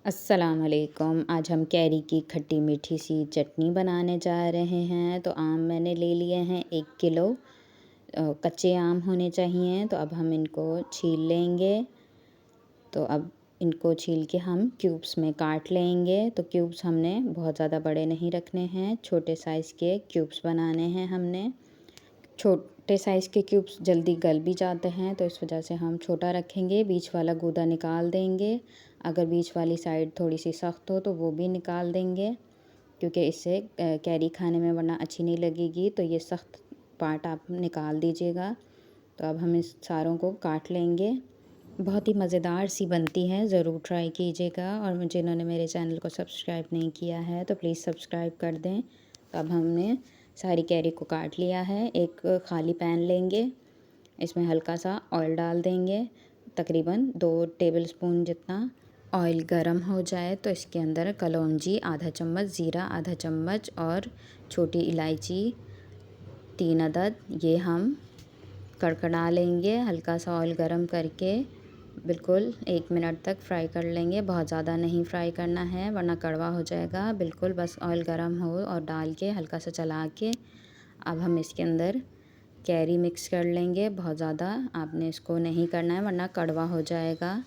अस्सलाम वालेकुम। आज हम कैरी की खट्टी मीठी सी चटनी बनाने जा रहे हैं। तो आम मैंने ले लिए हैं 1 किलो। कच्चे आम होने चाहिए। तो अब हम इनको छील लेंगे। तो अब इनको छील के हम क्यूब्स में काट लेंगे। तो क्यूब्स हमने बहुत ज़्यादा बड़े नहीं रखने हैं, छोटे साइज़ के क्यूब्स बनाने हैं हमने। छोटे साइज़ के क्यूब्स जल्दी गल भी जाते हैं, तो इस वजह से हम छोटा रखेंगे। बीच वाला गूदा निकाल देंगे। अगर बीच वाली साइड थोड़ी सी सख्त हो तो वो भी निकाल देंगे, क्योंकि इससे कैरी खाने में वरना अच्छी नहीं लगेगी। तो ये सख्त पार्ट आप निकाल दीजिएगा। तो अब हम इस सारों को काट लेंगे। बहुत ही मज़ेदार सी बनती है, ज़रूर ट्राई कीजिएगा। और जिन्होंने मेरे चैनल को सब्सक्राइब नहीं किया है तो प्लीज़ सब्सक्राइब कर दें। तो अब हमने सारी कैरी को काट लिया है। एक खाली पैन लेंगे, इसमें हल्का सा ऑयल डाल देंगे, तकरीबन 2 टेबलस्पून जितना। ऑयल गरम हो जाए तो इसके अंदर कलौंजी आधा चम्मच, ज़ीरा आधा चम्मच और छोटी इलायची 3 अदद, ये हम कड़कड़ा लेंगे। हल्का सा ऑयल गरम करके बिल्कुल 1 मिनट तक फ्राई कर लेंगे। बहुत ज़्यादा नहीं फ्राई करना है वरना कड़वा हो जाएगा। बिल्कुल बस ऑयल गरम हो और डाल के हल्का सा चला के अब हम इसके अंदर कैरी मिक्स कर लेंगे। बहुत ज़्यादा आपने इसको नहीं करना है वरना कड़वा हो जाएगा।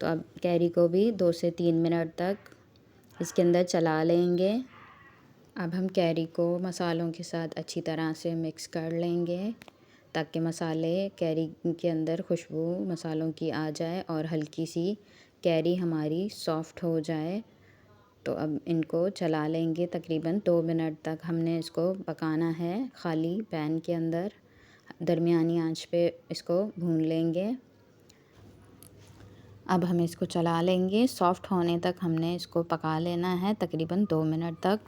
तो अब कैरी को भी 2 से 3 मिनट तक इसके अंदर चला लेंगे। अब हम कैरी को मसालों के साथ अच्छी तरह से मिक्स कर लेंगे, ताकि मसाले कैरी के अंदर खुशबू मसालों की आ जाए और हल्की सी कैरी हमारी सॉफ़्ट हो जाए। तो अब इनको चला लेंगे। तकरीबन 2 मिनट तक हमने इसको पकाना है खाली पैन के अंदर। दरमियानी आंच पे इसको भून लेंगे। अब हम इसको चला लेंगे। सॉफ़्ट होने तक हमने इसको पका लेना है, तकरीबन 2 मिनट तक।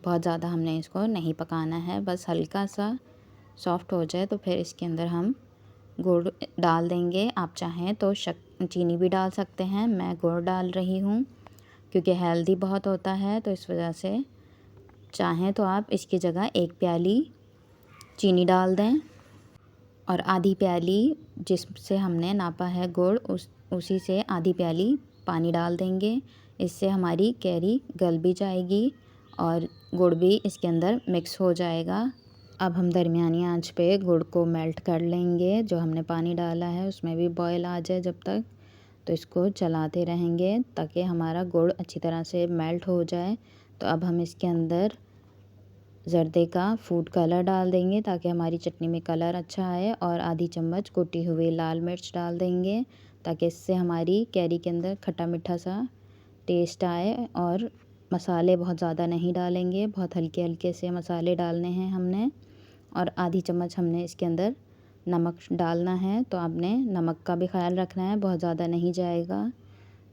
बहुत ज़्यादा हमने इसको नहीं पकाना है, बस हल्का सा सॉफ़्ट हो जाए तो फिर इसके अंदर हम गुड़ डाल देंगे। आप चाहें तो चीनी भी डाल सकते हैं। मैं गुड़ डाल रही हूँ क्योंकि हेल्दी बहुत होता है, तो इस वजह से चाहें तो आप इसकी जगह 1 प्याली चीनी डाल दें और आधी प्याली जिससे हमने नापा है गुड़, उसी से आधी प्याली पानी डाल देंगे। इससे हमारी कैरी गल भी जाएगी और गुड़ भी इसके अंदर मिक्स हो जाएगा। अब हम दरमियानी आंच पे गुड़ को मेल्ट कर लेंगे। जो हमने पानी डाला है उसमें भी बॉयल आ जाए जब तक, तो इसको चलाते रहेंगे ताकि हमारा गुड़ अच्छी तरह से मेल्ट हो जाए। तो अब हम इसके अंदर ज़र्दे का फूड कलर डाल देंगे ताकि हमारी चटनी में कलर अच्छा आए, और आधी चम्मच कुटी हुई लाल मिर्च डाल देंगे ताकि इससे हमारी कैरी के अंदर खट्टा मीठा सा टेस्ट आए। और मसाले बहुत ज़्यादा नहीं डालेंगे, बहुत हल्के हल्के से मसाले डालने हैं हमने। और आधी चम्मच हमने इसके अंदर नमक डालना है। तो आपने नमक का भी ख्याल रखना है, बहुत ज़्यादा नहीं जाएगा।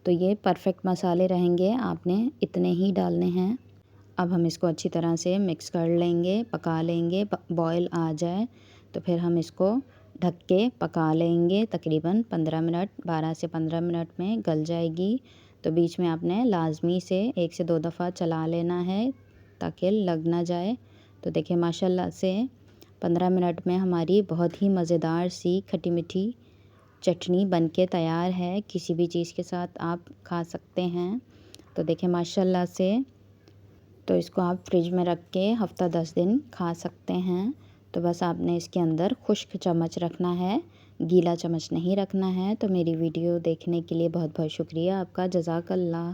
तो ये परफेक्ट मसाले रहेंगे, आपने इतने ही डालने हैं। अब हम इसको अच्छी तरह से मिक्स कर लेंगे, पका लेंगे। बॉयल आ जाए तो फिर हम इसको ढक के पका लेंगे। तकरीबन 15 मिनट, 12 से 15 मिनट में गल जाएगी। तो बीच में आपने लाजमी से 1 से 2 दफ़ा चला लेना है ताकि लग ना जाए। तो देखिए माशाल्लाह से 15 मिनट में हमारी बहुत ही मज़ेदार सी खट्टी मीठी चटनी बनके तैयार है। किसी भी चीज़ के साथ आप खा सकते हैं। तो देखिए माशाल्लाह से, तो इसको आप फ्रिज में रख के हफ़्ता 10 दिन खा सकते हैं। तो बस आपने इसके अंदर खुश्क चम्मच रखना है, गीला चम्मच नहीं रखना है। तो मेरी वीडियो देखने के लिए बहुत बहुत शुक्रिया आपका। जज़ाकल्लाह।